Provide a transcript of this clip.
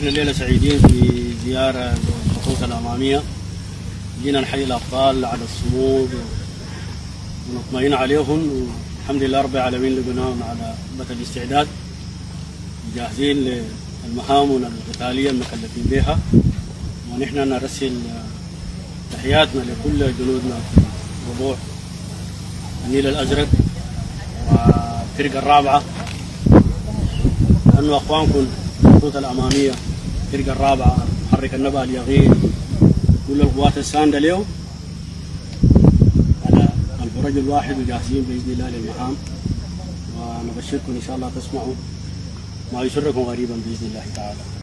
احنا الليله سعيدين في زياره للخطوط الاماميه. جينا نحيي الابطال على الصمود ونطمئن عليهم، والحمد لله رب العالمين لقيناهم على بث الاستعداد جاهزين للمهام القتاليه المكلفين بها. ونحن نرسل تحياتنا لكل جنودنا في موضوع النيل الازرق والفرقه الرابعه، لانه اخوانكم الخطوط الاماميه الفرقه الرابعه محرك النبأ اليغيث كل القوات السانده له على الفرج الواحد وجاهزين باذن الله للمهام. ونبشركم ان شاء الله تسمعوا ما يسركم غريبا باذن الله تعالى.